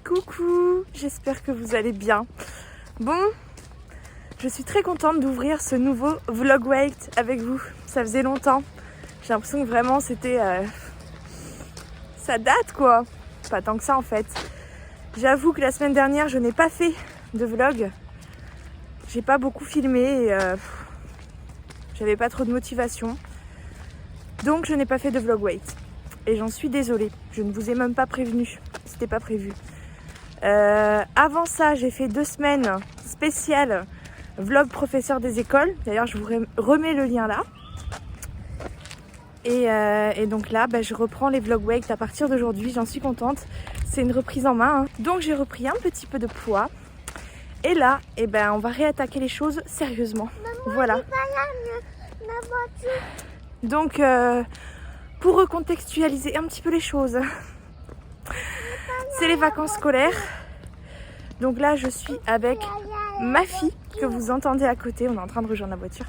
Coucou, j'espère que vous allez bien. Bon, je suis très contente d'ouvrir ce nouveau vlog weight avec vous. Ça faisait longtemps. J'ai l'impression que vraiment c'était... ça date quoi. Pas tant que ça en fait. J'avoue que la semaine dernière, je n'ai pas fait de vlog. J'ai pas beaucoup filmé et j'avais pas trop de motivation. Donc je n'ai pas fait de vlog weight. Et j'en suis désolée. Je ne vous ai même pas prévenu. C'était pas prévu. Avant ça, j'ai fait 2 semaines spéciales vlog professeur des écoles. D'ailleurs, je vous remets le lien là. Et donc là, je reprends les vlog weight à partir d'aujourd'hui. J'en suis contente. C'est une reprise en main. Hein. Donc j'ai repris un petit peu de poids. Et là, on va réattaquer les choses sérieusement. Maman, voilà. Ma voiture. Donc, pour recontextualiser un petit peu les choses, c'est les vacances scolaires. Donc là, je suis avec ma fille que vous entendez à côté. On est en train de rejoindre la voiture.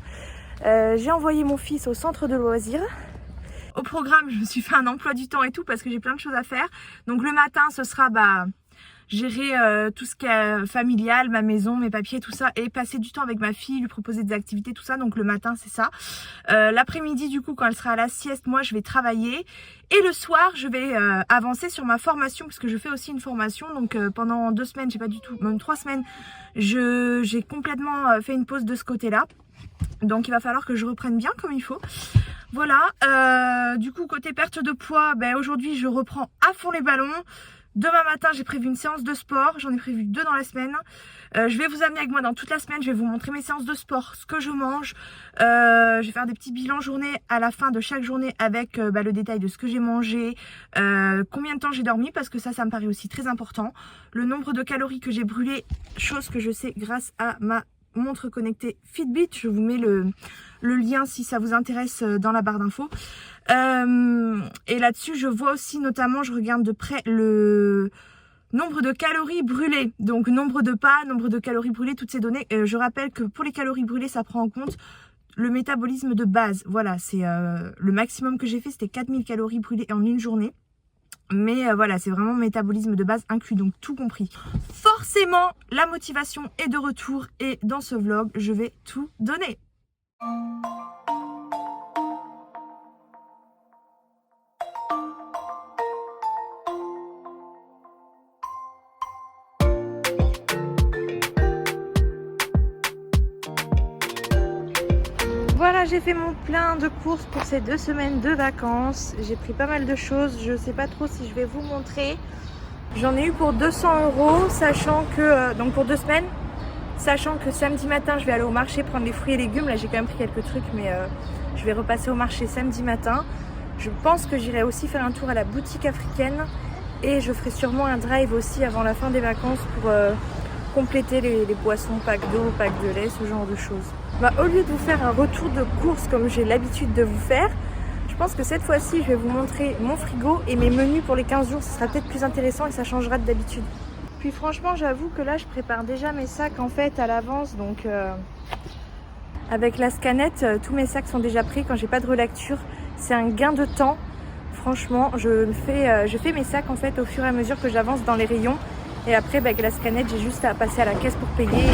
J'ai envoyé mon fils au centre de loisirs. Au programme, je me suis fait un emploi du temps et tout parce que j'ai plein de choses à faire. Donc le matin, ce sera gérer tout ce qui est familial, ma maison, mes papiers, tout ça, et passer du temps avec ma fille, lui proposer des activités, tout ça. Donc le matin, c'est ça. L'après-midi, du coup, quand elle sera à la sieste, moi, je vais travailler. Et le soir, je vais avancer sur ma formation, parce que je fais aussi une formation. Donc pendant 2 semaines, j'ai pas du tout, même 3 semaines, j'ai complètement fait une pause de ce côté-là. Donc il va falloir que je reprenne bien comme il faut. Voilà, du coup, côté perte de poids, aujourd'hui, je reprends à fond les ballons. Demain matin, j'ai prévu une séance de sport. J'en ai prévu 2 dans la semaine. Je vais vous amener avec moi dans toute la semaine. Je vais vous montrer mes séances de sport, ce que je mange. Je vais faire des petits bilans journée à la fin de chaque journée avec le détail de ce que j'ai mangé, combien de temps j'ai dormi, parce que ça me paraît aussi très important. Le nombre de calories que j'ai brûlées, chose que je sais grâce à ma montre connectée Fitbit. Je vous mets le lien si ça vous intéresse dans la barre d'infos. Et là-dessus, je vois aussi notamment, je regarde de près le nombre de calories brûlées. Donc nombre de pas, nombre de calories brûlées, toutes ces données. Je rappelle que pour les calories brûlées, ça prend en compte le métabolisme de base. Voilà, c'est le maximum que j'ai fait, c'était 4000 calories brûlées en une journée. Mais voilà, c'est vraiment métabolisme de base inclus, donc tout compris. Forcément, la motivation est de retour et dans ce vlog, je vais tout donner. Voilà, j'ai fait mon plein de courses pour ces 2 semaines de vacances. J'ai pris pas mal de choses. Je sais pas trop si je vais vous montrer. J'en ai eu pour 200 €, sachant que, donc pour 2 semaines, sachant que samedi matin, je vais aller au marché prendre les fruits et légumes. Là, j'ai quand même pris quelques trucs, mais je vais repasser au marché samedi matin. Je pense que j'irai aussi faire un tour à la boutique africaine. Et je ferai sûrement un drive aussi avant la fin des vacances pour compléter les boissons, pack d'eau, pack de lait, ce genre de choses. Au lieu de vous faire un retour de course comme j'ai l'habitude de vous faire, je pense que cette fois-ci, je vais vous montrer mon frigo et mes menus pour les 15 jours. Ce sera peut-être plus intéressant et ça changera de d'habitude. Puis franchement, j'avoue que là, je prépare déjà mes sacs en fait à l'avance. Donc avec la scanette, tous mes sacs sont déjà pris. Quand j'ai pas de relecture, c'est un gain de temps. Franchement, je fais mes sacs en fait au fur et à mesure que j'avance dans les rayons. Et après, avec la scanette, j'ai juste à passer à la caisse pour payer.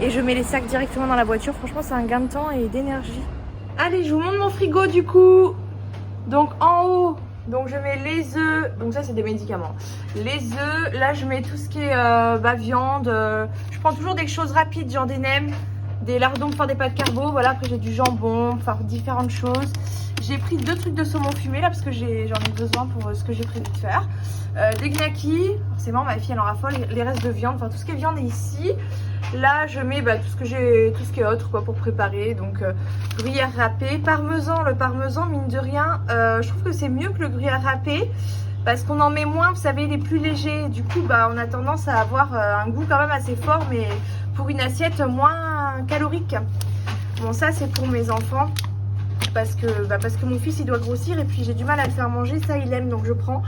Et je mets les sacs directement dans la voiture. Franchement, c'est un gain de temps et d'énergie. Allez, je vous montre mon frigo du coup. Donc en haut, donc je mets les œufs. Donc ça, c'est des médicaments. Les œufs, là, je mets tout ce qui est viande. Je prends toujours des choses rapides, genre des nems, des lardons pour faire des pâtes carbo. Voilà, après j'ai du jambon, faire différentes choses. J'ai pris 2 trucs de saumon fumé là parce que j'en ai besoin pour ce que j'ai prévu de faire. Des knackis, forcément ma fille elle en raffole, les restes de viande, enfin tout ce qui est viande est ici. Là je mets tout ce qui est autre quoi pour préparer, donc gruyère râpé, parmesan. Le parmesan mine de rien, je trouve que c'est mieux que le gruyère râpé parce qu'on en met moins, vous savez, il est plus léger. Du coup on a tendance à avoir un goût quand même assez fort, mais pour une assiette moins calorique. Bon, ça c'est pour mes enfants. Parce que mon fils il doit grossir et puis j'ai du mal à le faire manger, ça il aime donc je prends.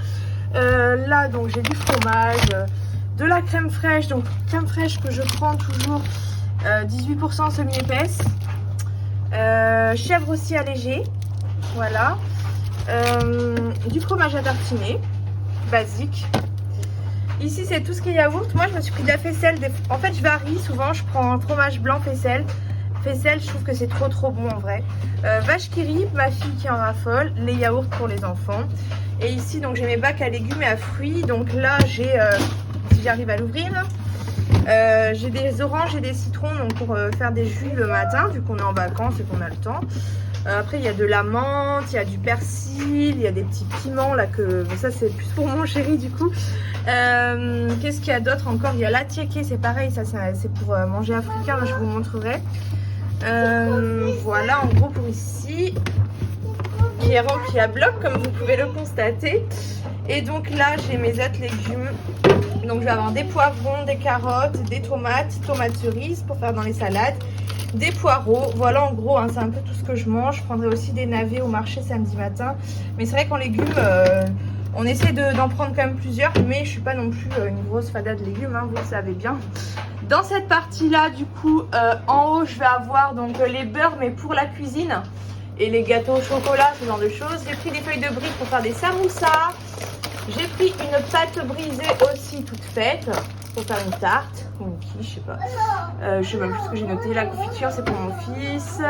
Là donc j'ai du fromage, de la crème fraîche, donc crème fraîche que je prends toujours 18% semi-épaisse, chèvre aussi allégée, voilà, du fromage à tartiner, basique, Ici c'est tout ce qui est yaourt. Moi je me suis pris de la faisselle. En fait je varie souvent, je prends un fromage blanc faisselle. Faisselle, je trouve que c'est trop bon en vrai. Vache qui rit, ma fille qui en raffole. Les yaourts pour les enfants. Et ici donc j'ai mes bacs à légumes et à fruits. Donc là j'ai, si j'arrive à l'ouvrir, j'ai des oranges et des citrons donc pour faire des jus le matin vu qu'on est en vacances et qu'on a le temps. Après il y a de la menthe, il y a du persil, il y a des petits piments là que ça c'est plus pour mon chéri du coup. Qu'est-ce qu'il y a d'autre encore? Il y a l'attiéké, c'est pareil, ça c'est pour manger africain, là, je vous montrerai. Voilà en gros pour ici qui est rempli à bloc comme vous pouvez le constater. Et donc là j'ai mes autres légumes. Donc je vais avoir des poivrons, des carottes, des tomates, tomates cerises pour faire dans les salades, des poireaux. Voilà en gros hein, c'est un peu tout ce que je mange. Je prendrai aussi des navets au marché samedi matin. Mais c'est vrai qu'en légumes on essaie d'en prendre quand même plusieurs. Mais je suis pas non plus une grosse fada de légumes hein, vous le savez bien. Dans cette partie là du coup en haut je vais avoir donc les beurres mais pour la cuisine. Et les gâteaux au chocolat, ce genre de choses. J'ai pris des feuilles de briques pour faire des samoussas. J'ai pris une pâte brisée aussi toute faite pour faire une tarte ou une quiche, je sais pas. Je sais même plus ce que j'ai noté. La confiture c'est pour mon fils.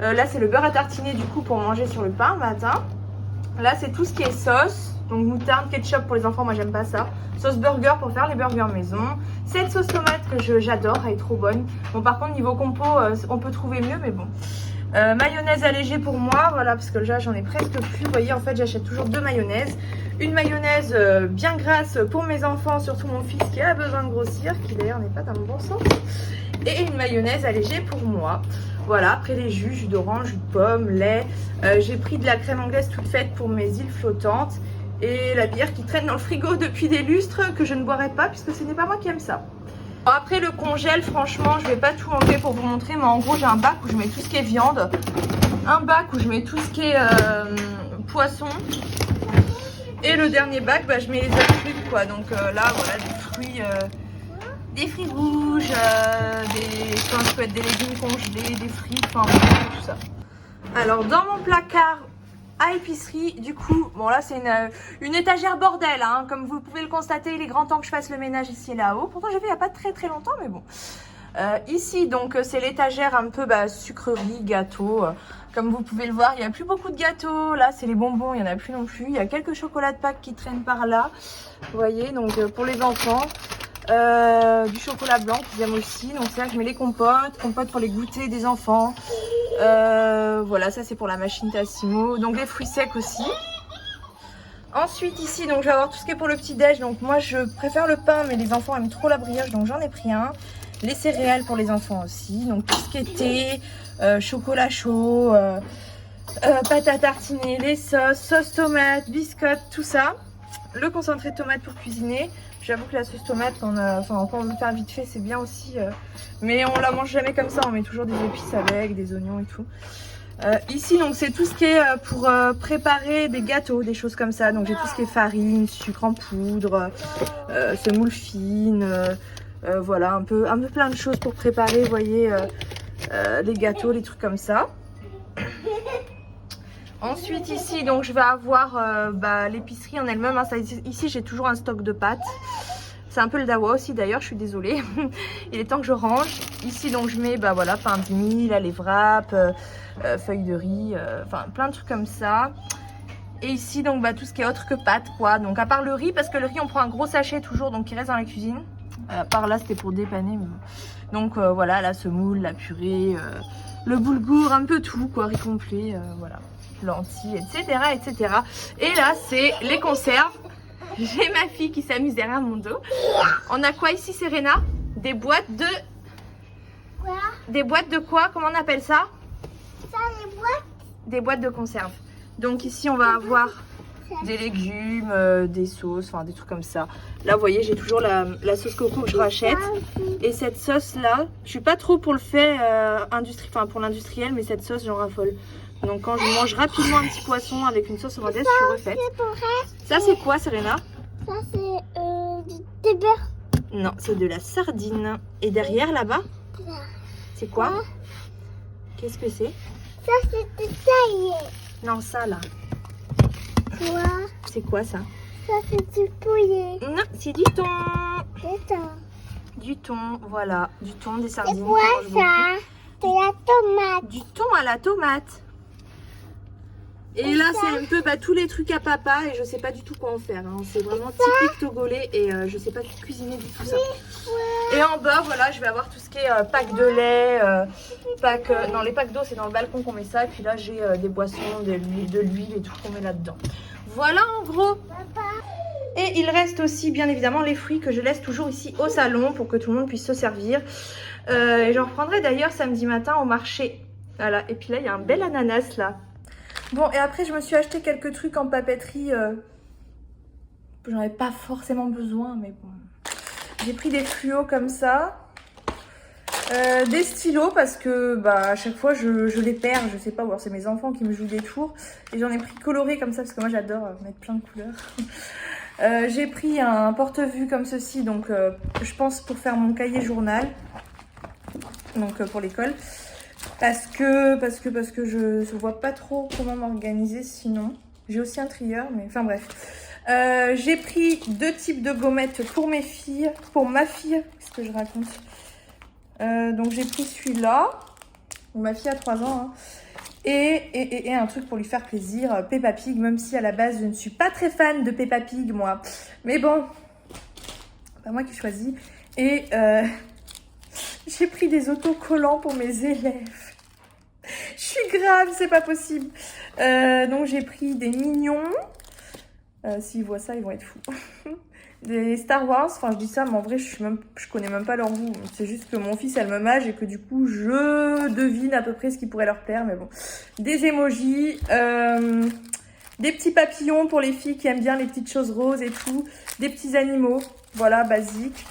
Là c'est le beurre à tartiner du coup pour manger sur le pain le matin. Là c'est tout ce qui est sauce. Donc moutarde, ketchup pour les enfants, moi j'aime pas ça. Sauce burger pour faire les burgers maison. Cette sauce tomate que j'adore, elle est trop bonne. Bon par contre niveau compo on peut trouver mieux mais bon. Mayonnaise allégée pour moi, voilà, parce que là j'en ai presque plus. Vous voyez, en fait j'achète toujours 2 mayonnaises. Une mayonnaise bien grasse pour mes enfants, surtout mon fils qui a besoin de grossir, qui d'ailleurs n'est pas dans le bon sens. Et une mayonnaise allégée pour moi. Voilà, après les jus d'orange, jus de pomme, lait. J'ai pris de la crème anglaise toute faite pour mes îles flottantes. Et la bière qui traîne dans le frigo depuis des lustres que je ne boirai pas puisque ce n'est pas moi qui aime ça. Après le congèle, franchement, je vais pas tout enlever pour vous montrer, mais en gros j'ai un bac où je mets tout ce qui est viande, un bac où je mets tout ce qui est poisson, et le dernier bac, bah, je mets les autres trucs quoi. Donc là, voilà, des fruits rouges, enfin, ça peut être des légumes congelés, des frites, enfin tout ça. Alors dans mon placard à épicerie, du coup, bon là c'est une étagère bordel, hein, comme vous pouvez le constater, il est grand temps que je fasse le ménage ici et là-haut. Pourtant j'ai fait il n'y a pas très longtemps, mais bon. Ici donc c'est l'étagère un peu sucrerie, gâteau. Comme vous pouvez le voir, il n'y a plus beaucoup de gâteaux. Là c'est les bonbons, il n'y en a plus non plus. Il y a quelques chocolats de Pâques qui traînent par là. Vous voyez, donc pour les enfants. Du chocolat blanc qu'ils aiment aussi. Donc c'est là que je mets les compotes pour les goûters des enfants. Voilà, ça c'est pour la machine Tassimo. Donc les fruits secs aussi. Ensuite ici donc je vais avoir tout ce qui est pour le petit déj. Donc moi je préfère le pain mais les enfants aiment trop la brioche donc j'en ai pris un. Les céréales pour les enfants aussi. Donc tout ce qui est thé, chocolat chaud, pâte à tartiner, les sauces tomate, biscottes, tout ça. Le concentré de tomate pour cuisiner. J'avoue que la sauce tomate, quand on veut faire vite fait, c'est bien aussi. Mais on la mange jamais comme ça, on met toujours des épices avec, des oignons et tout. Ici, donc c'est tout ce qui est pour préparer des gâteaux, des choses comme ça. Donc j'ai tout ce qui est farine, sucre en poudre, semoule fine, voilà, un peu plein de choses pour préparer, vous voyez, les gâteaux, les trucs comme ça. Ensuite ici donc je vais avoir l'épicerie en elle-même, hein. Ici j'ai toujours un stock de pâtes. C'est un peu le dawa aussi d'ailleurs, je suis désolée. Il est temps que je range. Ici donc je mets voilà, pain de mie, là, les wraps, feuilles de riz, enfin plein de trucs comme ça. Et ici donc tout ce qui est autre que pâtes quoi. Donc à part le riz, parce que le riz on prend un gros sachet toujours donc qui reste dans la cuisine. Par là c'était pour dépanner. Mais bon. Donc voilà, la semoule, la purée, le boulgour, un peu tout quoi, riz complet, voilà. Lentilles, etc. Et là c'est les conserves. J'ai ma fille qui s'amuse derrière mon dos. On a quoi ici, Serena? Des boîtes de... Quoi? Des boîtes de quoi? Comment on appelle ça? Ça, les boîtes? Des boîtes de conserve. Donc ici on va avoir des légumes, des sauces, enfin des trucs comme ça. Là vous voyez j'ai toujours la sauce coco que je rachète. Et cette sauce là, je suis pas trop pour le fait pour l'industriel, mais cette sauce j'en raffole. Donc quand je mange rapidement un petit poisson avec une sauce hollandaise, je suis refaite. Ça c'est quoi, Serena? Ça c'est des beurres. Non, c'est de la sardine. Et derrière là-bas, c'est quoi? Qu'est-ce que c'est? Ça c'est du taillé. Non, ça là. Quoi? C'est quoi ça? Ça, c'est du poulet. Non, c'est du thon. C'est ça. Du thon, voilà. Du thon, des C'est sardines. quoi qu'on mange ça? C'est la tomate. beaucoup. Du thon à la tomate. Et là, c'est un peu tous les trucs à papa et je sais pas du tout quoi en faire. Hein. C'est vraiment typique togolais et je sais pas cuisiner du tout ça. Et en bas, voilà, je vais avoir tout ce qui est pack de lait, non, les packs d'eau, c'est dans le balcon qu'on met ça. Et puis là, j'ai des boissons, de l'huile et tout qu'on met là-dedans. Voilà en gros. Et il reste aussi, bien évidemment, les fruits que je laisse toujours ici au salon pour que tout le monde puisse se servir. Et j'en reprendrai d'ailleurs samedi matin au marché. Voilà, et puis là, il y a un bel ananas là. Bon, et après, je me suis acheté quelques trucs en papeterie. J'en avais pas forcément besoin, mais bon. J'ai pris des fluos comme ça. Des stylos parce que à chaque fois, je les perds. Je sais pas, ou alors c'est mes enfants qui me jouent des tours. Et j'en ai pris coloré comme ça parce que moi, j'adore mettre plein de couleurs. J'ai pris un porte-vue comme ceci, donc je pense pour faire mon cahier journal. Donc pour l'école. Parce que je ne vois pas trop comment m'organiser sinon. J'ai aussi un trieur, mais enfin bref. J'ai pris 2 types de gommettes pour mes filles, pour ma fille. Qu'est-ce que je raconte? Donc j'ai pris celui-là. Ma fille a 3 ans. Hein. Et un truc pour lui faire plaisir, Peppa Pig, même si à la base je ne suis pas très fan de Peppa Pig moi. Mais bon, pas moi qui choisis. Et j'ai pris des autocollants pour mes élèves. Je suis grave, c'est pas possible. Donc j'ai pris des mignons. S'ils voient ça, ils vont être fous. Des Star Wars, enfin je dis ça, mais en vrai je connais même pas leur goût. C'est juste que mon fils a le même âge et que du coup je devine à peu près ce qui pourrait leur plaire, mais bon. Des emojis, des petits papillons pour les filles qui aiment bien les petites choses roses et tout. Des petits animaux, voilà, basique.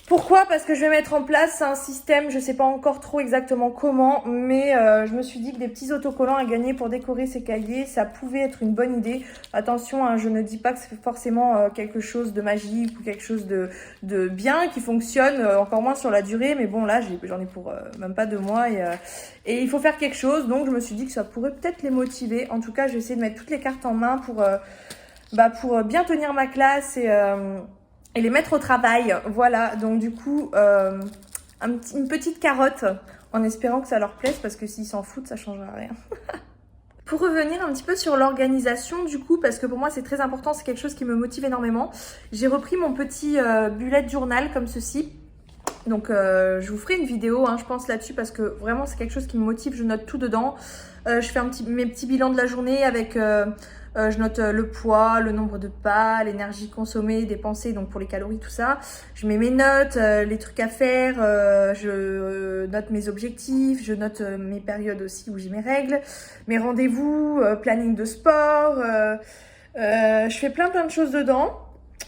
Pourquoi? Parce que je vais mettre en place un système, je sais pas encore trop exactement comment, mais je me suis dit que des petits autocollants à gagner pour décorer ces cahiers, ça pouvait être une bonne idée. Attention, hein, je ne dis pas que c'est forcément quelque chose de magique ou quelque chose de bien qui fonctionne, encore moins sur la durée, mais bon là j'en ai pour même pas 2 mois et il faut faire quelque chose, donc je me suis dit que ça pourrait peut-être les motiver. En tout cas, je vais essayer de mettre toutes les cartes en main pour bien tenir ma classe et les mettre au travail. Voilà, donc du coup, une petite carotte en espérant que ça leur plaise parce que s'ils s'en foutent, ça ne changera rien. Pour revenir un petit peu sur l'organisation du coup, parce que pour moi c'est très important, c'est quelque chose qui me motive énormément. J'ai repris mon petit bullet journal comme ceci. Donc je vous ferai une vidéo, hein, je pense là-dessus parce que vraiment c'est quelque chose qui me motive, je note tout dedans. Je fais mes petits bilans de la journée avec... je note le poids, le nombre de pas, l'énergie consommée, dépensée, donc pour les calories, tout ça. Je mets mes notes, les trucs à faire, je note mes objectifs, je note mes périodes aussi où j'ai mes règles, mes rendez-vous, planning de sport. Je fais plein de choses dedans.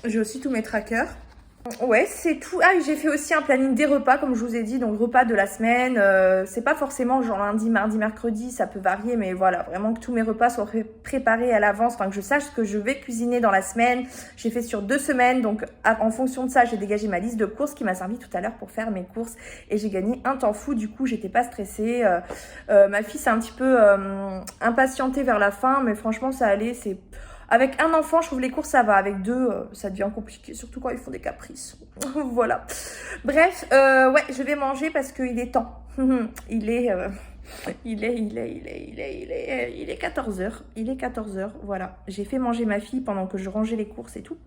J'ai aussi tous mes trackers. Ouais, c'est tout. Ah, j'ai fait aussi un planning des repas, comme je vous ai dit, donc repas de la semaine. C'est pas forcément genre lundi, mardi, mercredi, ça peut varier, mais voilà, vraiment que tous mes repas soient préparés à l'avance, enfin que je sache ce que je vais cuisiner dans la semaine. J'ai fait sur 2 semaines, donc en fonction de ça, j'ai dégagé ma liste de courses qui m'a servi tout à l'heure pour faire mes courses et j'ai gagné un temps fou. Du coup, j'étais pas stressée. Ma fille s'est un petit peu impatientée vers la fin, mais franchement, ça allait. Avec un enfant, je trouve les courses, ça va. Avec 2, ça devient compliqué, surtout quand ils font des caprices. Voilà. Bref, ouais, je vais manger parce qu'il est temps. Il est 14h. Il est 14h, voilà. J'ai fait manger ma fille pendant que je rangeais les courses et tout.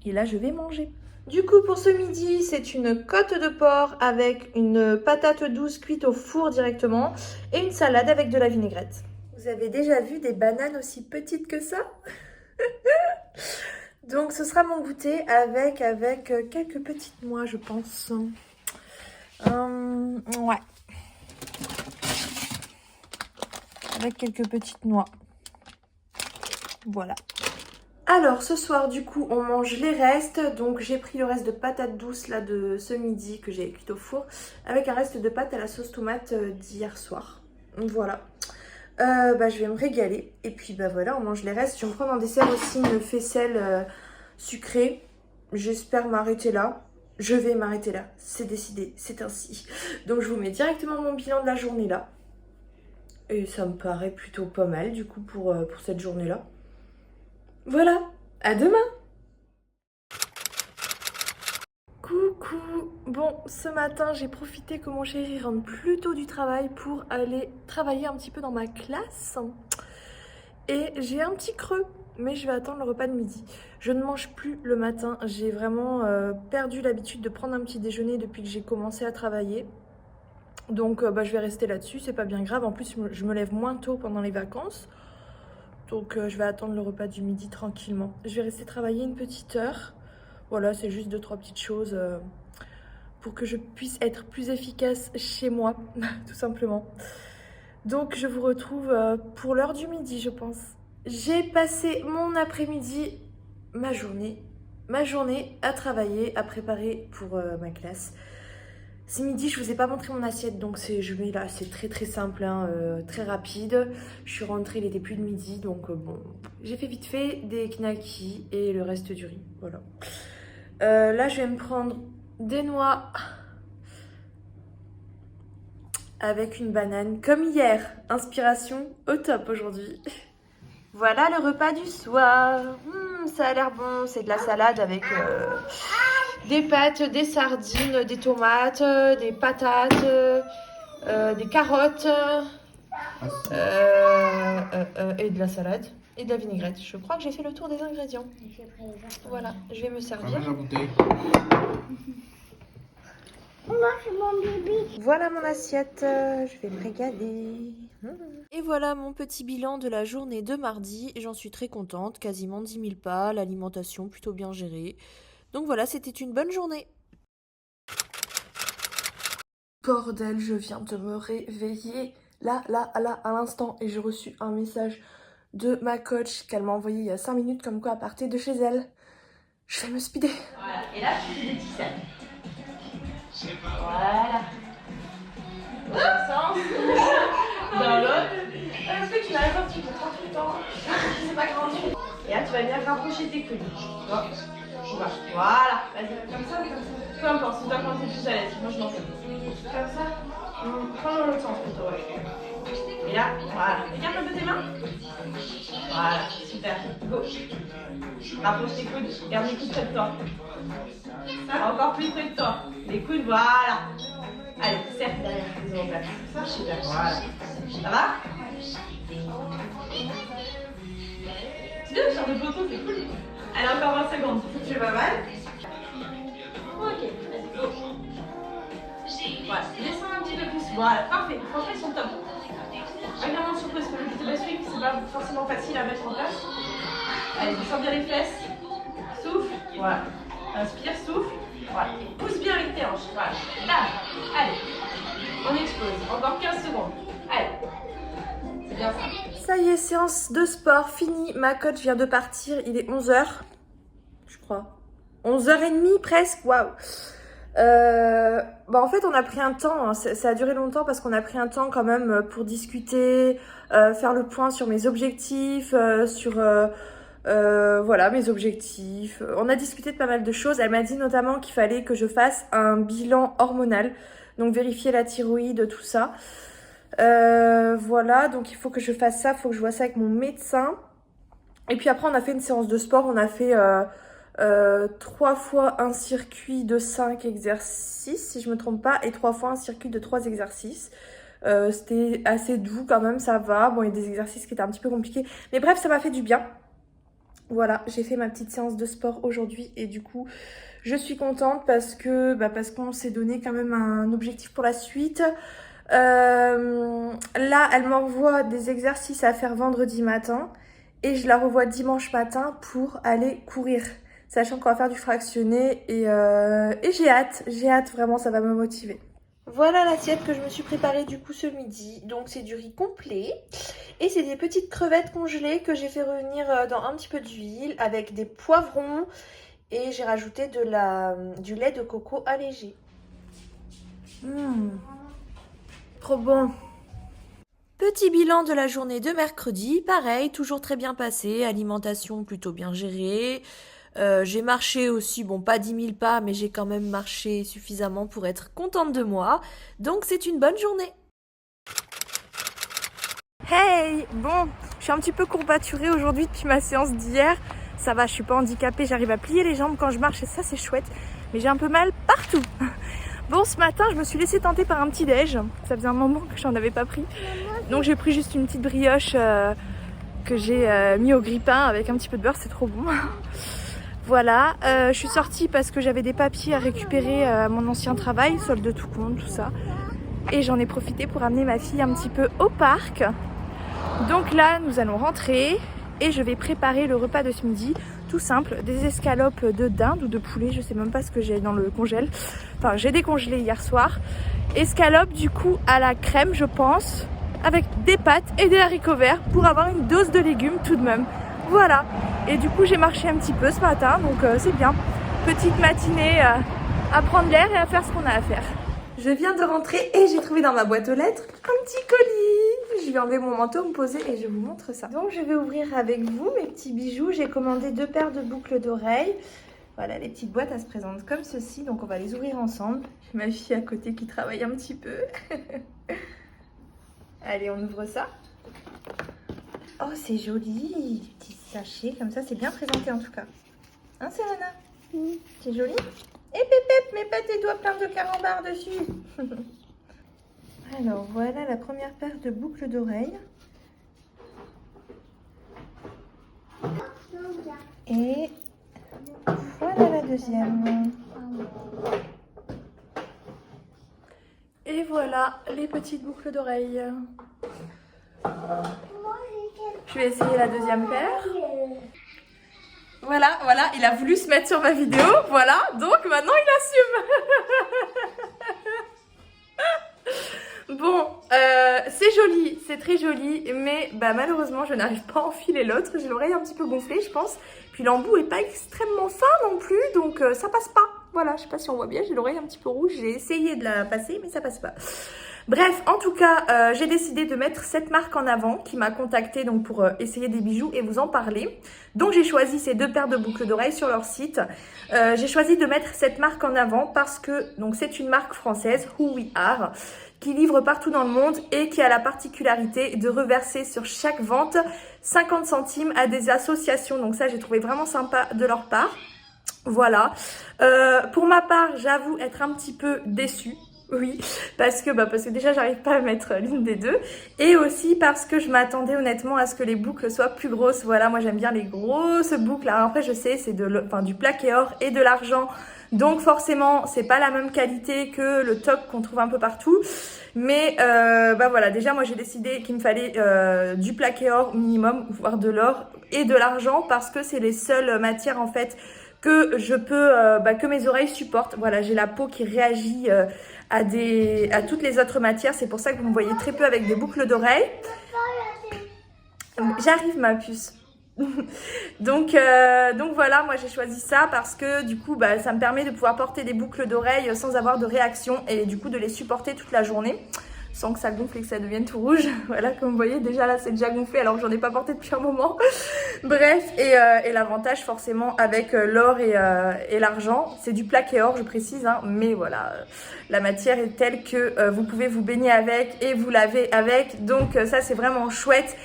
Et là, je vais manger. Du coup, pour ce midi, c'est une côte de porc avec une patate douce cuite au four directement et une salade avec de la vinaigrette. Vous avez déjà vu des bananes aussi petites que ça? Donc ce sera mon goûter avec quelques petites noix, je pense. Ouais. Avec quelques petites noix. Voilà. Alors ce soir du coup on mange les restes. Donc j'ai pris le reste de patates douces là de ce midi que j'ai cuit au four. Avec un reste de pâte à la sauce tomate d'hier soir. Voilà. Je vais me régaler. Et puis voilà, on mange les restes. Je vais me prendre en dessert aussi une faisselle sucrée. J'espère m'arrêter là. Je vais m'arrêter là. C'est décidé, c'est ainsi. Donc je vous mets directement mon bilan de la journée là. Et ça me paraît plutôt pas mal du coup pour cette journée là. Voilà. À demain. Coucou. Bon, ce matin, j'ai profité que mon chéri rentre plus tôt du travail pour aller travailler un petit peu dans ma classe. Et j'ai un petit creux, mais je vais attendre le repas de midi. Je ne mange plus le matin. J'ai vraiment perdu l'habitude de prendre un petit déjeuner depuis que j'ai commencé à travailler. Donc je vais rester là-dessus, c'est pas bien grave. En plus, je me lève moins tôt pendant les vacances. Donc je vais attendre le repas du midi tranquillement. Je vais rester travailler une petite heure. Voilà, c'est juste 2-3 petites choses pour que je puisse être plus efficace chez moi, tout simplement. Donc je vous retrouve pour l'heure du midi, je pense. J'ai passé mon après-midi, ma journée à travailler, à préparer pour ma classe. C'est midi, je vous ai pas montré mon assiette, donc je mets là, c'est très simple, hein, très rapide. Je suis rentrée, il était plus de midi, donc bon, j'ai fait vite fait des knackis et le reste du riz, voilà. Là, je vais me prendre des noix avec une banane, comme hier. Inspiration au top aujourd'hui. Voilà le repas du soir. Ça a l'air bon, c'est de la salade avec des pâtes, des sardines, des tomates, des patates, des carottes et de la salade et de la vinaigrette. Je crois que j'ai fait le tour des ingrédients. Voilà, je vais me servir. Moi, c'est mon bébé. Voilà mon assiette, je vais me régaler. Et voilà mon petit bilan de la journée de mardi. J'en suis très contente, quasiment 10 000 pas, l'alimentation plutôt bien gérée. Donc voilà, c'était une bonne journée. Bordel, je viens de me réveiller là, à l'instant. Et j'ai reçu un message de ma coach qu'elle m'a envoyé il y a 5 minutes comme quoi elle partait de chez elle. Je vais me speeder. Voilà, et là tu fais des petits cercles. Voilà. Dans un sens, dans l'autre. Est-ce que tu n'arrives pas, tu peux 38 ans. C'est pas 48. Et là tu vas venir rapprocher tes coudes. Tu vois. Voilà, vas-y, comme ça ou comme ça. Peu importe, c'est toi quand t'es plus à l'aise. Moi je m'en fais. Comme ça. Prends dans l'autre sens plutôt, ouais. Et là, voilà. Regarde un peu tes mains. Voilà, super. Go. Rapproche tes coudes, garde les coudes près de toi. Encore plus près de toi. Les coudes, voilà. Allez, serre derrière les omoplates. Ça, super. Voilà. Ça va? C'est bien de faire des photos, c'est cool. Allez, encore 20 secondes. Tu fais pas mal? Ok, vas-y, go. Voilà, descends un petit peu plus. Voilà, parfait. Franchement, ils sont top. Agréablement surprise, parce que le petit swing, c'est pas forcément facile à mettre en place. Allez, descends bien les fesses. Souffle. Voilà. Inspire, souffle. Voilà. Et pousse bien avec tes hanches. Voilà. Là. Allez. On explose. Encore 15 secondes. Allez. C'est bien ça. Ça y est, séance de sport finie. Ma coach vient de partir. Il est 11h. Je crois. 11h30 presque. Waouh. En fait, on a pris un temps. Hein. Ça a duré longtemps parce qu'on a pris un temps quand même pour discuter, faire le point sur mes objectifs, voilà, mes objectifs. On a discuté de pas mal de choses. Elle m'a dit notamment qu'il fallait que je fasse un bilan hormonal. Donc vérifier la thyroïde, tout ça. Voilà, donc il faut que je fasse ça. Il faut que je vois ça avec mon médecin. Et puis après, on a fait une séance de sport. On a fait 3 fois un circuit de 5 exercices, si je me trompe pas. Et 3 fois un circuit de 3 exercices. C'était assez doux quand même, ça va. Bon, il y a des exercices qui étaient un petit peu compliqués. Mais bref, ça m'a fait du bien. Voilà, j'ai fait ma petite séance de sport aujourd'hui et du coup, je suis contente parce qu'on s'est donné quand même un objectif pour la suite. Là, elle m'envoie des exercices à faire vendredi matin et je la revois dimanche matin pour aller courir. Sachant qu'on va faire du fractionné et j'ai hâte, vraiment, ça va me motiver. Voilà l'assiette que je me suis préparée du coup ce midi. Donc c'est du riz complet et c'est des petites crevettes congelées que j'ai fait revenir dans un petit peu d'huile avec des poivrons et j'ai rajouté du lait de coco allégé. Trop bon. Petit bilan de la journée de mercredi, pareil, toujours très bien passé, alimentation plutôt bien gérée. J'ai marché aussi, bon pas 10 000 pas, mais j'ai quand même marché suffisamment pour être contente de moi. Donc c'est une bonne journée. Hey, bon, je suis un petit peu courbaturée aujourd'hui depuis ma séance d'hier. Ça va, je suis pas handicapée, j'arrive à plier les jambes quand je marche et ça c'est chouette. Mais j'ai un peu mal partout. Bon, ce matin, je me suis laissée tenter par un petit déj. Ça faisait un moment que j'en avais pas pris. Donc j'ai pris juste une petite brioche que j'ai mis au grille-pain avec un petit peu de beurre, c'est trop bon. Voilà, je suis sortie parce que j'avais des papiers à récupérer à mon ancien travail, solde de tout compte, tout ça. Et j'en ai profité pour amener ma fille un petit peu au parc. Donc là, nous allons rentrer et je vais préparer le repas de ce midi. Tout simple, des escalopes de dinde ou de poulet, je sais même pas ce que j'ai dans le congèle. Enfin, j'ai décongelé hier soir. Escalopes du coup à la crème, je pense, avec des pâtes et des haricots verts pour avoir une dose de légumes tout de même. Voilà. Et du coup, j'ai marché un petit peu ce matin, donc c'est bien. Petite matinée à prendre l'air et à faire ce qu'on a à faire. Je viens de rentrer et j'ai trouvé dans ma boîte aux lettres un petit colis. Je vais enlever mon manteau, me poser et je vous montre ça. Donc je vais ouvrir avec vous mes petits bijoux. J'ai commandé 2 paires de boucles d'oreilles. Voilà, les petites boîtes, elles se présentent comme ceci. Donc on va les ouvrir ensemble. J'ai ma fille à côté qui travaille un petit peu. Allez, on ouvre ça. Oh, c'est joli. Les petits sachets comme ça, c'est bien présenté en tout cas. Hein, Serena? Oui. C'est joli? Et pépép, mets pas tes doigts pleins de carambars dessus. Alors voilà la première paire de boucles d'oreilles. Et voilà la deuxième. Et voilà les petites boucles d'oreilles. Je vais essayer la deuxième paire. Voilà, il a voulu se mettre sur ma vidéo, voilà, donc maintenant il assume. Bon, c'est joli, c'est très joli, mais bah, malheureusement je n'arrive pas à enfiler l'autre, j'ai l'oreille un petit peu gonflée je pense, puis l'embout est pas extrêmement fin non plus, donc ça passe pas. Voilà, je sais pas si on voit bien, j'ai l'oreille un petit peu rouge, j'ai essayé de la passer mais ça passe pas. Bref, en tout cas, j'ai décidé de mettre cette marque en avant qui m'a contactée donc pour essayer des bijoux et vous en parler. Donc j'ai choisi ces 2 paires de boucles d'oreilles sur leur site. J'ai choisi de mettre cette marque en avant parce que donc c'est une marque française, Who We Are, qui livre partout dans le monde et qui a la particularité de reverser sur chaque vente 50 centimes à des associations. Donc ça, j'ai trouvé vraiment sympa de leur part. Voilà. Pour ma part, j'avoue être un petit peu déçue. Oui, parce que déjà j'arrive pas à mettre l'une des deux et aussi parce que je m'attendais honnêtement à ce que les boucles soient plus grosses. Voilà, moi j'aime bien les grosses boucles. Alors après je sais c'est du plaqué or et de l'argent, donc forcément c'est pas la même qualité que le top qu'on trouve un peu partout. Mais voilà, déjà moi j'ai décidé qu'il me fallait du plaqué or minimum, voire de l'or et de l'argent parce que c'est les seules matières en fait que je peux, que mes oreilles supportent. Voilà, j'ai la peau qui réagit à toutes les autres matières. C'est pour ça que vous me voyez très peu avec des boucles d'oreilles. J'arrive ma puce. donc voilà, moi j'ai choisi ça parce que du coup ça me permet de pouvoir porter des boucles d'oreilles sans avoir de réaction et du coup de les supporter toute la journée sans que ça gonfle et que ça devienne tout rouge. Voilà, comme vous voyez, déjà là c'est déjà gonflé alors que j'en ai pas porté depuis un moment. Bref, et l'avantage forcément avec l'or et l'argent, c'est du plaqué or, je précise, hein, mais voilà, la matière est telle que vous pouvez vous baigner avec et vous laver avec, donc ça c'est vraiment chouette.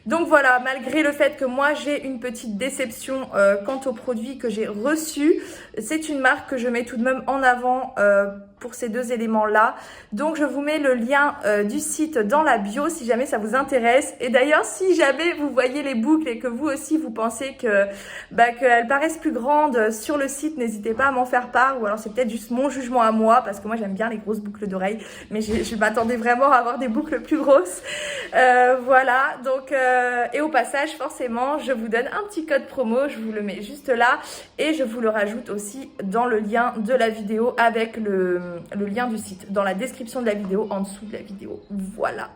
Donc voilà, malgré le fait que moi j'ai une petite déception quant aux produits que j'ai reçus, c'est une marque que je mets tout de même en avant pour ces 2 éléments-là. Donc je vous mets le lien du site dans la bio si jamais ça vous intéresse. Et d'ailleurs, si jamais vous voyez les boucles et que vous aussi vous pensez que qu'elles paraissent plus grandes sur le site, n'hésitez pas à m'en faire part. Ou alors c'est peut-être juste mon jugement à moi parce que moi j'aime bien les grosses boucles d'oreilles, mais je m'attendais vraiment à avoir des boucles plus grosses. Voilà, donc et au passage forcément je vous donne un petit code promo, je vous le mets juste là et je vous le rajoute aussi dans le lien de la vidéo avec le lien du site dans la description de la vidéo, en dessous de la vidéo. Voilà.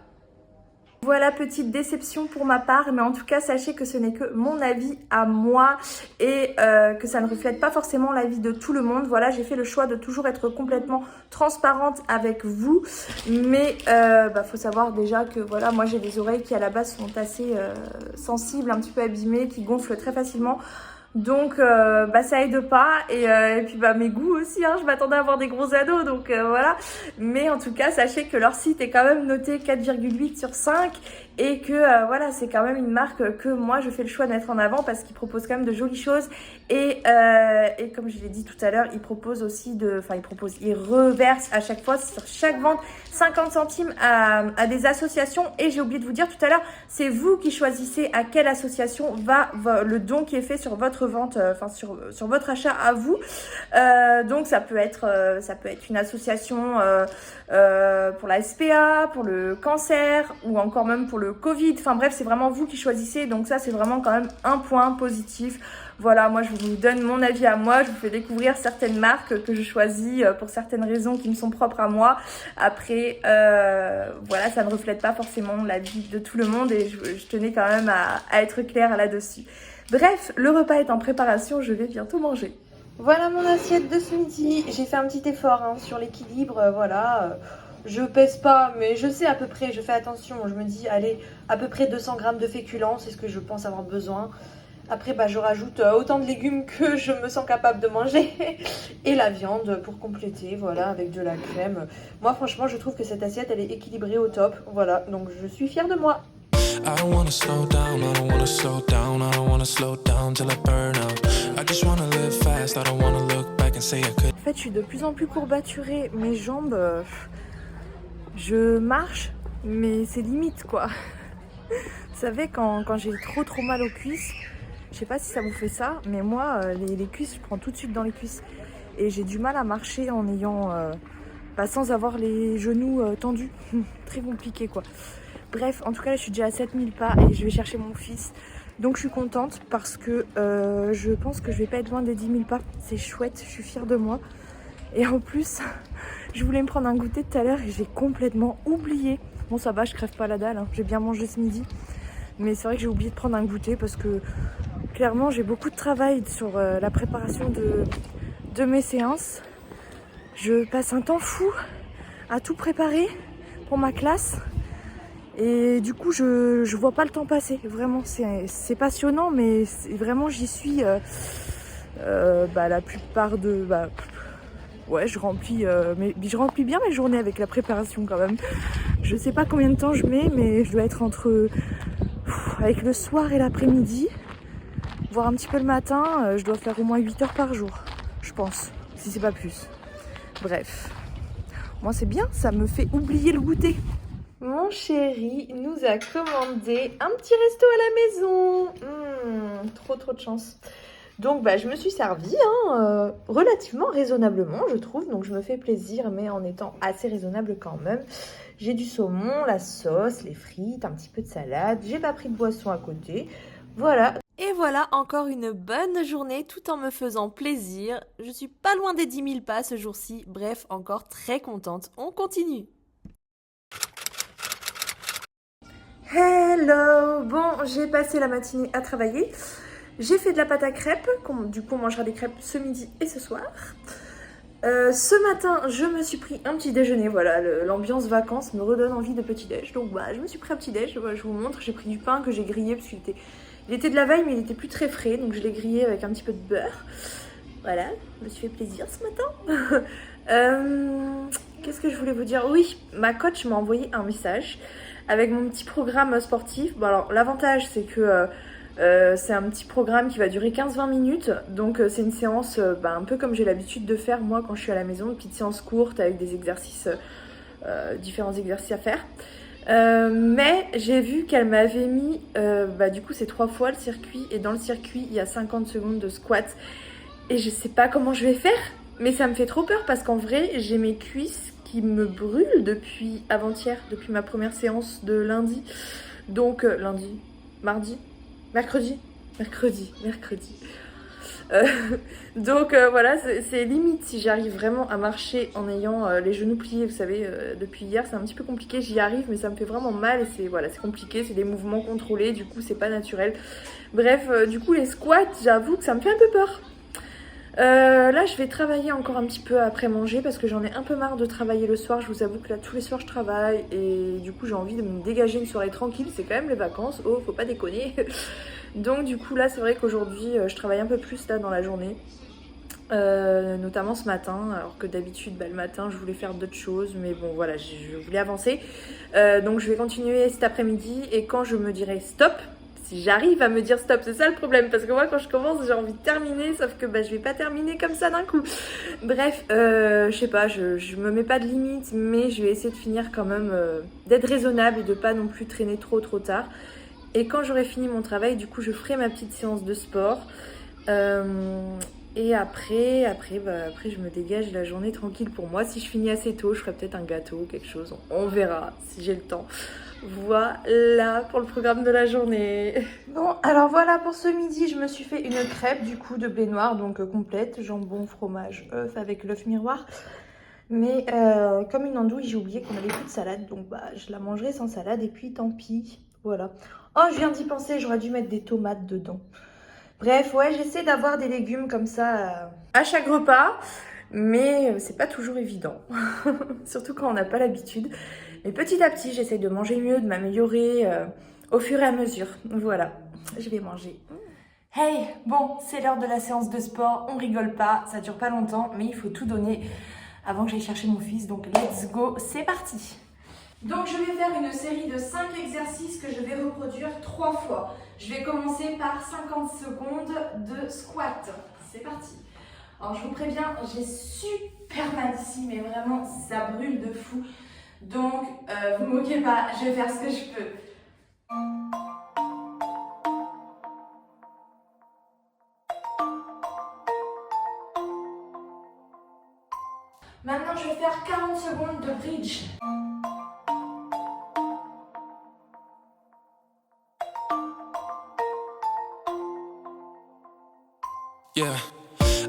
Voilà, petite déception pour ma part, mais en tout cas sachez que ce n'est que mon avis à moi et que ça ne reflète pas forcément l'avis de tout le monde. Voilà, j'ai fait le choix de toujours être complètement transparente avec vous, mais faut savoir déjà que voilà, moi j'ai des oreilles qui à la base sont assez sensibles, un petit peu abîmées, qui gonflent très facilement. Donc ça aide pas et puis mes goûts aussi, hein, je m'attendais à avoir des gros ados donc voilà. Mais en tout cas sachez que leur site est quand même noté 4,8 sur 5 et que voilà, c'est quand même une marque que moi je fais le choix de mettre en avant parce qu'ils proposent quand même de jolies choses et comme je l'ai dit tout à l'heure, ils proposent aussi ils reversent à chaque fois sur chaque vente 50 centimes à des associations. Et j'ai oublié de vous dire tout à l'heure, c'est vous qui choisissez à quelle association va le don qui est fait sur votre vente, sur votre achat à vous. Donc ça peut être une association pour la SPA, pour le cancer ou encore même pour le Covid. Enfin bref, c'est vraiment vous qui choisissez. Donc ça, c'est vraiment quand même un point positif. Voilà, moi je vous donne mon avis à moi, je vous fais découvrir certaines marques que je choisis pour certaines raisons qui me sont propres à moi. Après, voilà, ça ne reflète pas forcément l'avis de tout le monde et je tenais quand même à être claire là-dessus. Bref, le repas est en préparation, je vais bientôt manger. Voilà mon assiette de ce midi. J'ai fait un petit effort sur l'équilibre, voilà. Je pèse pas, mais je sais à peu près, je fais attention. Je me dis, allez, à peu près 200 grammes de féculents, c'est ce que je pense avoir besoin. Après, je rajoute autant de légumes que je me sens capable de manger. Et la viande pour compléter, voilà, avec de la crème. Moi, franchement, je trouve que cette assiette, elle est équilibrée au top. Voilà, donc je suis fière de moi. I don't wanna slow down, I don't wanna slow down, I don't wanna slow down till I burn out. I just wanna live fast, I don't wanna look back and say I could. En fait, je suis de plus en plus courbaturée, mes jambes, je marche, mais c'est limite quoi. Vous savez, quand j'ai trop mal aux cuisses, je sais pas si ça vous fait ça, mais moi, les cuisses, je prends tout de suite dans les cuisses. Et j'ai du mal à marcher en ayant, sans avoir les genoux tendus. Très compliqué quoi. Bref, en tout cas, là, je suis déjà à 7000 pas et je vais chercher mon fils. Donc, je suis contente parce que je pense que je vais pas être loin des 10 000 pas. C'est chouette, je suis fière de moi. Et en plus, je voulais me prendre un goûter tout à l'heure et j'ai complètement oublié. Bon, ça va, je crève pas la dalle, hein. J'ai bien mangé ce midi. Mais c'est vrai que j'ai oublié de prendre un goûter parce que clairement, j'ai beaucoup de travail sur la préparation de mes séances. Je passe un temps fou à tout préparer pour ma classe. Et du coup, je vois pas le temps passer. Vraiment, c'est passionnant, mais vraiment, j'y suis la plupart de... ouais, je remplis bien mes journées avec la préparation quand même. Je sais pas combien de temps je mets, mais je dois être entre... avec le soir et l'après-midi, voire un petit peu le matin, je dois faire au moins 8 heures par jour, je pense, si c'est pas plus. Bref, moi c'est bien, ça me fait oublier le goûter. Mon chéri nous a commandé un petit resto à la maison. Trop de chance. Donc je me suis servie relativement raisonnablement je trouve. Donc je me fais plaisir mais en étant assez raisonnable quand même. J'ai du saumon, la sauce, les frites, un petit peu de salade. J'ai pas pris de boisson à côté. Voilà. Et voilà encore une bonne journée tout en me faisant plaisir. Je suis pas loin des 10 000 pas ce jour-ci. Bref, encore très contente. On continue. Hello! Bon, j'ai passé la matinée à travailler. J'ai fait de la pâte à crêpes. Du coup, on mangera des crêpes ce midi et ce soir. Ce matin, je me suis pris un petit déjeuner. Voilà, l'ambiance vacances me redonne envie de petit déj. Donc, je me suis pris un petit déj. Je vous montre. J'ai pris du pain que j'ai grillé parce qu'il était de la veille, mais il était plus très frais. Donc, je l'ai grillé avec un petit peu de beurre. Voilà, je me suis fait plaisir ce matin. Qu'est-ce que je voulais vous dire? Oui, ma coach m'a envoyé un message avec mon petit programme sportif. Bon, alors, l'avantage, c'est que c'est un petit programme qui va durer 15-20 minutes. Donc, c'est une séance un peu comme j'ai l'habitude de faire moi quand je suis à la maison. Une petite séance courte avec des exercices, différents exercices à faire. Mais j'ai vu qu'elle m'avait mis, du coup, c'est 3 fois le circuit. Et dans le circuit, il y a 50 secondes de squat. Et je sais pas comment je vais faire. Mais ça me fait trop peur parce qu'en vrai, j'ai mes cuisses qui me brûlent depuis avant-hier, depuis ma première séance de lundi. Donc, lundi, mardi, mercredi. Donc voilà, c'est limite si j'arrive vraiment à marcher en ayant les genoux pliés. Vous savez, depuis hier, c'est un petit peu compliqué. J'y arrive, mais ça me fait vraiment mal. Et c'est compliqué, c'est des mouvements contrôlés. Du coup, c'est pas naturel. Bref, du coup, les squats, j'avoue que ça me fait un peu peur. Là je vais travailler encore un petit peu après manger parce que j'en ai un peu marre de travailler le soir. Je vous avoue que là tous les soirs je travaille et du coup j'ai envie de me dégager une soirée tranquille. C'est quand même les vacances, oh faut pas déconner. Donc du coup là c'est vrai qu'aujourd'hui je travaille un peu plus là dans la journée. Notamment ce matin, alors que d'habitude le matin je voulais faire d'autres choses, mais bon voilà, je voulais avancer. Donc je vais continuer cet après-midi et quand je me dirai stop, si j'arrive à me dire stop, c'est ça le problème, parce que moi quand je commence j'ai envie de terminer, sauf que je vais pas terminer comme ça d'un coup. Bref, je sais pas, je me mets pas de limite, mais je vais essayer de finir quand même, d'être raisonnable et de pas non plus traîner trop tard. Et quand j'aurai fini mon travail, du coup je ferai ma petite séance de sport. Et après je me dégage la journée tranquille pour moi. Si je finis assez tôt, je ferai peut-être un gâteau, quelque chose. On verra si j'ai le temps. Voilà pour le programme de la journée. Bon, alors voilà pour ce midi, je me suis fait une crêpe du coup de blé noir, donc complète, jambon, fromage, œuf avec l'œuf miroir. Mais comme une andouille, j'ai oublié qu'on avait plus de salade, donc je la mangerai sans salade et puis tant pis. Voilà. Oh, je viens d'y penser, j'aurais dû mettre des tomates dedans. Bref, ouais, j'essaie d'avoir des légumes comme ça à chaque repas, mais c'est pas toujours évident, surtout quand on n'a pas l'habitude. Mais petit à petit, j'essaie de manger mieux, de m'améliorer au fur et à mesure. Voilà, je vais manger. Hey, bon, c'est l'heure de la séance de sport, on rigole pas, ça dure pas longtemps, mais il faut tout donner avant que j'aille chercher mon fils, donc let's go, c'est parti. Donc je vais faire une série de 5 exercices que je vais reproduire 3 fois. Je vais commencer par 50 secondes de squat. C'est parti. Alors je vous préviens, j'ai super mal ici, mais vraiment ça brûle de fou. Donc vous moquez pas, je vais faire ce que je peux. Maintenant je vais faire 40 secondes de bridge. Yeah,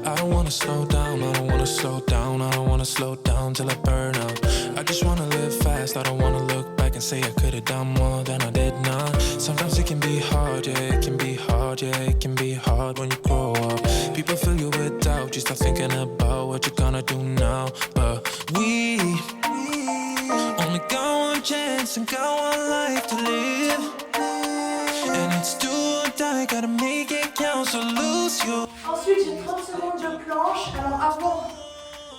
I don't wanna slow down, I don't wanna slow down, I don't wanna slow down till I burn out. I just wanna live fast, I don't wanna look back and say I could've done more than I did now. Sometimes it can be hard, yeah, it can be hard, yeah, it can be hard when you grow up. People fill you with doubt, you start thinking about what you're gonna do now. But we only got one chance and got one life to live. And it's do or die, gotta make it count, so lose your. Ensuite, j'ai 30 secondes de planche. Alors avant,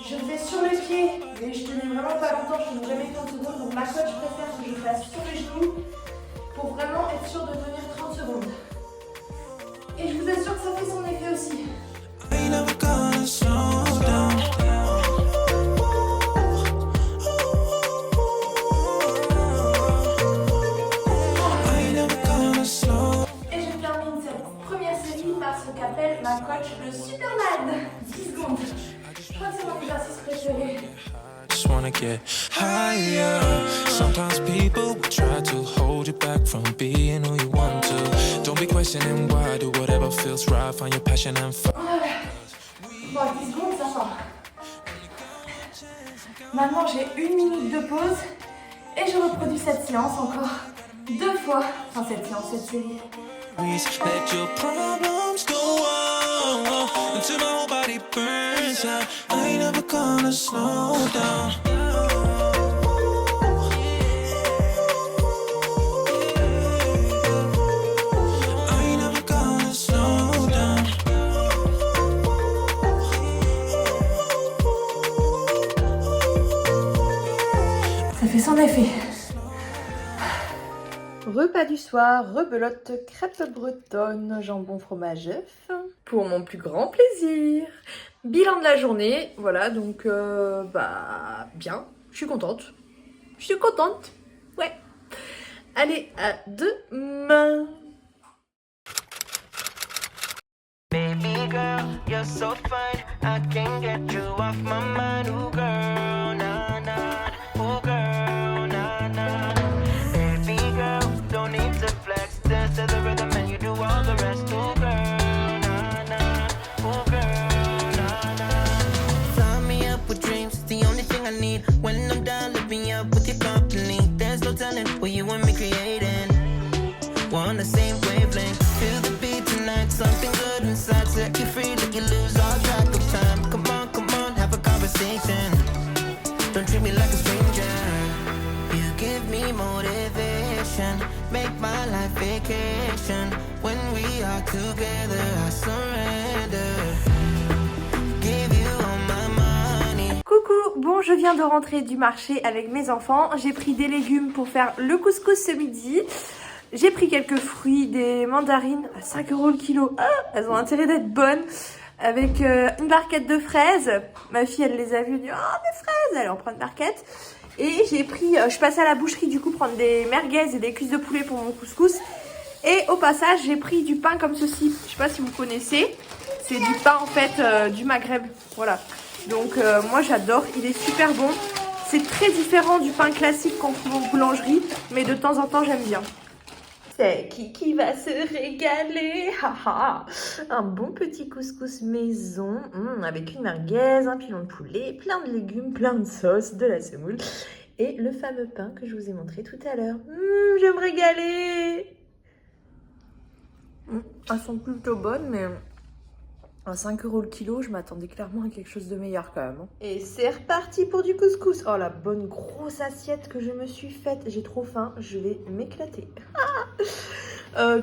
je vais sur le pied, mais je tenais vraiment pas longtemps, je ne jamais 30 secondes. Donc ma coach préfère que je fasse sur les genoux pour vraiment être sûr de tenir 30 secondes. Et je vous assure que ça fait son effet aussi. I never gonna slow down. Ce qu'appelle ma coach le Superman. 10 secondes. Je crois que c'est mon exercice préféré. Just wanna get higher. Sometimes people will try to hold you back from being who you want to. Don't be questioning why, do whatever feels right, find your passion and fun. Bon, 10 secondes, ça va. Maintenant, j'ai 1 minute de pause et je reproduis cette séance encore 2 fois. Enfin, cette série. Let your problems go on until my whole body burns out. I ain't never gonna slow down. I ain't never gonna slow down. Ça fait son effet. Repas du soir, rebelote, crêpe bretonne, jambon, fromage, œuf. Pour mon plus grand plaisir. Bilan de la journée, voilà, donc bien, je suis contente. Ouais. Allez, à demain. Baby girl, you're so fine. I can't get you off my mind. Ooh girl, nah nah. Ooh girl, nah nah. Baby girl, don't need to flex. Dance to the rhythm and you do all the rest. Ooh girl, nah nah. Ooh girl, nah nah. Fly me up with dreams, it's the only thing I need. When I'm down, lift me up with your company. There's no telling what you and me creating. We're on the same wavelength. Feel the beat tonight, something good inside. Set you free, let you lose all track of time. Come on, have a conversation. together, I surrender. Give you all my money. Coucou, bon je viens de rentrer du marché avec mes enfants. J'ai pris des légumes pour faire le couscous ce midi. J'ai pris quelques fruits, des mandarines à 5 € le kilo. Ah, elles ont intérêt d'être bonnes. Avec une barquette de fraises. Ma fille elle les a vues, elle dit oh des fraises, elle en prend une barquette. Et j'ai pris, je suis passée à la boucherie du coup prendre des merguez et des cuisses de poulet pour mon couscous. Et au passage j'ai pris du pain comme ceci. Je sais pas si vous connaissez. C'est du pain en fait du Maghreb. Voilà. Donc moi j'adore, il est super bon. C'est très différent du pain classique qu'on trouve en boulangerie, mais de temps en temps j'aime bien. C'est qui va se régaler. Un bon petit couscous maison avec une merguez, un pilon de poulet, plein de légumes, plein de sauce, de la semoule et le fameux pain que je vous ai montré tout à l'heure. Je vais me régaler. Elles sont plutôt bonnes, mais à 5 € le kilo, je m'attendais clairement à quelque chose de meilleur quand même. Et c'est reparti pour du couscous. Oh la bonne grosse assiette que je me suis faite. J'ai trop faim, je vais m'éclater.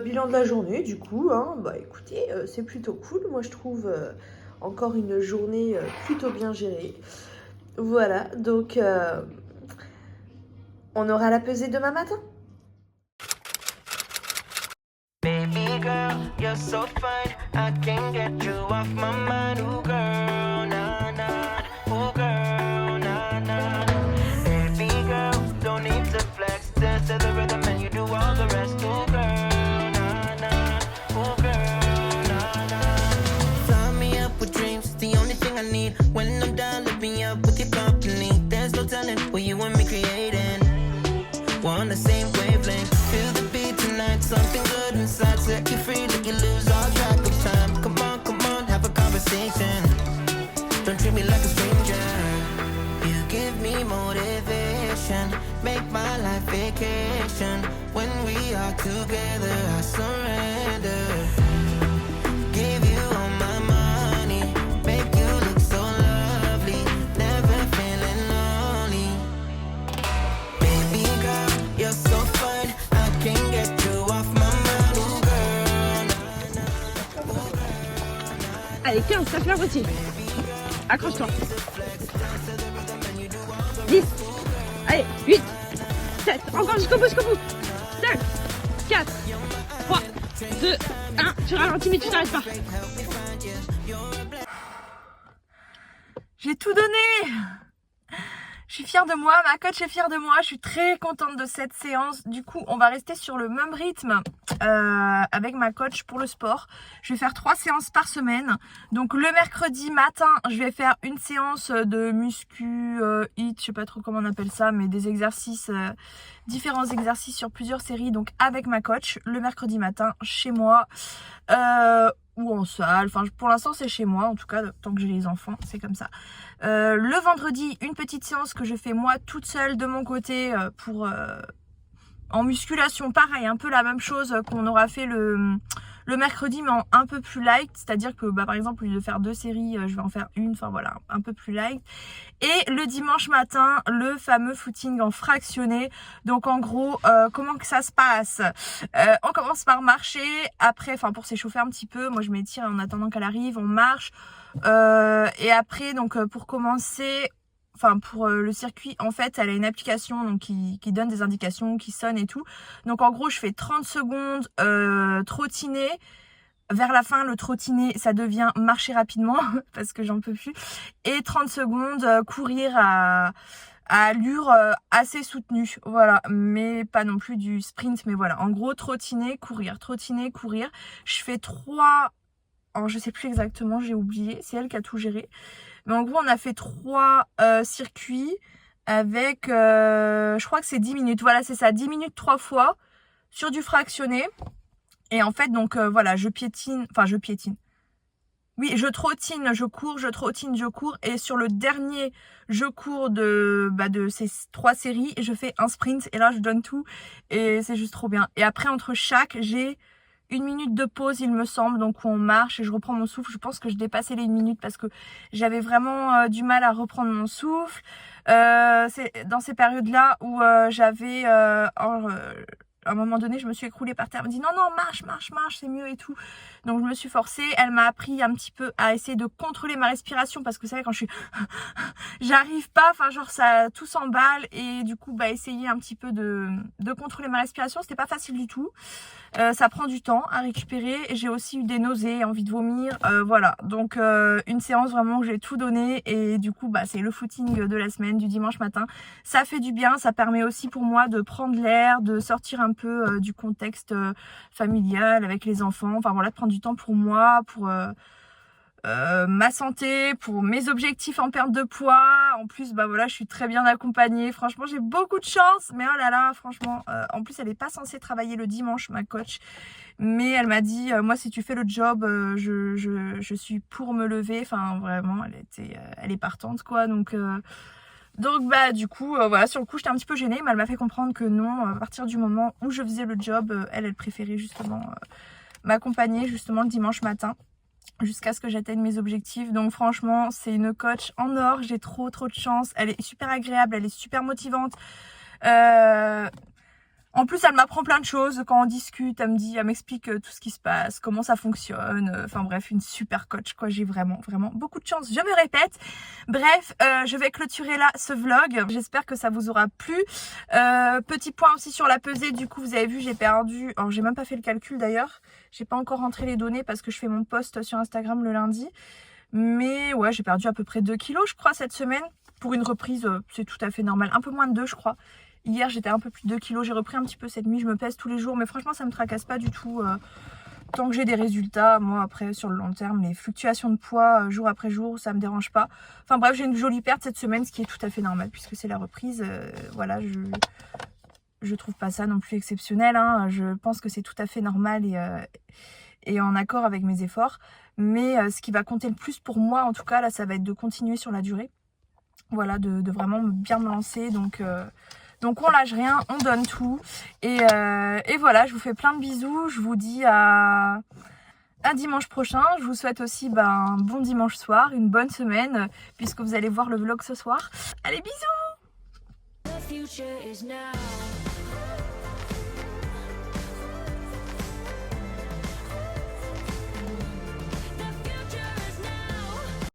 Bilan de la journée du coup, hein. Bah écoutez, c'est plutôt cool. Moi je trouve encore une journée plutôt bien gérée. Voilà, donc on aura la pesée demain matin. Baby girl, you're so fine. I can't get you off my mind. Ooh, girl, nah, nah. Ooh, girl, nah, nah. Baby girl, don't need to flex. Dance to the rhythm and you do all the rest. Ooh, girl, nah, nah. Ooh, girl, nah, nah. Fly me up with dreams, the only thing I need. When I'm down, lift me up with your company. There's no telling what you want me creating. We're on the same wavelength. Feel the beat tonight, something good inside. Set you free, let you lose all track of time. Come on, have a conversation. Don't treat me like a stranger. You give me motivation, make my life vacation. When we are together, I surrender. Give you all my money, make you look so lovely. Never feeling lonely. Baby girl, you're so fine. I can't get you off my mind. Ooh, girl, nah, nah. Allez, 15, ça fait la moitié. Accroche-toi. 10. Allez, 8. 7. Encore jusqu'au bout, 5, 4, 3, 2, 1. Tu ralentis mais tu t'arrêtes pas. J'ai tout donné. Je suis fière de moi, ma coach est fière de moi, je suis très contente de cette séance. Du coup, on va rester sur le même rythme avec ma coach pour le sport. Je vais faire 3 séances par semaine. Donc le mercredi matin, je vais faire une séance de muscu, HIIT, je sais pas trop comment on appelle ça, mais des exercices, différents exercices sur plusieurs séries, donc avec ma coach, le mercredi matin, chez moi. Ou en salle, enfin pour l'instant c'est chez moi en tout cas, tant que j'ai les enfants, c'est comme ça. Le vendredi, une petite séance que je fais moi toute seule de mon côté pour en musculation, pareil, un peu la même chose qu'on aura fait le mercredi mais un peu plus light, c'est-à-dire que bah, par exemple au lieu de faire 2 séries, je vais en faire une, enfin voilà, un peu plus light. Et le dimanche matin, le fameux footing en fractionné. Donc en gros, comment que ça se passe? On commence par marcher, après, enfin pour s'échauffer un petit peu, moi je m'étire en attendant qu'elle arrive, on marche. Et après, donc pour commencer, enfin pour le circuit, en fait elle a une application donc, qui donne des indications, qui sonne et tout. Donc en gros je fais 30 secondes trottiner. Vers la fin, le trottiner, ça devient marcher rapidement parce que j'en peux plus. Et 30 secondes, courir à allure assez soutenue. Voilà, mais pas non plus du sprint. Mais voilà, en gros, trottiner, courir. Je fais 3... Alors, je sais plus exactement, j'ai oublié. C'est elle qui a tout géré. Mais en gros, on a fait 3 circuits avec... je crois que c'est 10 minutes. Voilà, c'est ça. 10 minutes 3 fois sur du fractionné. Et en fait, donc voilà, je piétine. Oui, je trottine, je cours, je trottine, je cours. Et sur le dernier, je cours de ces 3 séries. Je fais un sprint et là, je donne tout. Et c'est juste trop bien. Et après, entre chaque, j'ai 1 minute de pause, il me semble. Donc, où on marche et je reprends mon souffle. Je pense que je dépassais les 1 minute parce que j'avais vraiment du mal à reprendre mon souffle. C'est dans ces périodes-là où j'avais... à un moment donné, je me suis écroulée par terre. Elle me dit non, marche, c'est mieux et tout. Donc je me suis forcée. Elle m'a appris un petit peu à essayer de contrôler ma respiration parce que vous savez, quand je suis... j'arrive pas, enfin genre ça tout s'emballe et du coup, essayer un petit peu de contrôler ma respiration, c'était pas facile du tout. Ça prend du temps à récupérer. J'ai aussi eu des nausées, envie de vomir. Voilà, donc une séance vraiment où j'ai tout donné et du coup, c'est le footing de la semaine, du dimanche matin. Ça fait du bien, ça permet aussi pour moi de prendre l'air, de sortir un peu du contexte familial avec les enfants. Enfin voilà, de prendre du temps pour moi, pour ma santé, pour mes objectifs en perte de poids. En plus, voilà, je suis très bien accompagnée. Franchement, j'ai beaucoup de chance. Mais oh là là, franchement, en plus, elle n'est pas censée travailler le dimanche, ma coach. Mais elle m'a dit, moi, si tu fais le job, je suis pour me lever. Enfin, vraiment, elle est partante, quoi. Donc du coup, voilà, sur le coup, j'étais un petit peu gênée. Mais elle m'a fait comprendre que non, à partir du moment où je faisais le job, elle préférait justement m'accompagner, justement, le dimanche matin, jusqu'à ce que j'atteigne mes objectifs. Donc franchement, c'est une coach en or, j'ai trop de chance. Elle est super agréable, elle est super motivante. En plus, elle m'apprend plein de choses quand on discute. Elle m'explique tout ce qui se passe, comment ça fonctionne. Enfin bref, une super coach, quoi. J'ai vraiment beaucoup de chance. Je me répète. Bref, je vais clôturer là ce vlog. J'espère que ça vous aura plu. Petit point aussi sur la pesée. Du coup, vous avez vu, j'ai perdu... Alors, j'ai même pas fait le calcul d'ailleurs. J'ai pas encore rentré les données parce que je fais mon post sur Instagram le lundi. Mais ouais, j'ai perdu à peu près 2 kilos, je crois, cette semaine. Pour une reprise, c'est tout à fait normal. Un peu moins de 2, je crois. Hier, j'étais un peu plus de 2 kilos. J'ai repris un petit peu cette nuit. Je me pèse tous les jours. Mais franchement, ça me tracasse pas du tout. Tant que j'ai des résultats, moi, après, sur le long terme, les fluctuations de poids, jour après jour, ça me dérange pas. Enfin bref, j'ai une jolie perte cette semaine, ce qui est tout à fait normal. Puisque c'est la reprise. Voilà, je trouve pas ça non plus exceptionnel. Hein. Je pense que c'est tout à fait normal et en accord avec mes efforts. Mais ce qui va compter le plus pour moi, en tout cas, là, ça va être de continuer sur la durée. Voilà, de vraiment bien me lancer. Donc on lâche rien, on donne tout. Et voilà, je vous fais plein de bisous. Je vous dis à dimanche prochain. Je vous souhaite aussi un bon dimanche soir, une bonne semaine, puisque vous allez voir le vlog ce soir. Allez, bisous! The future is now.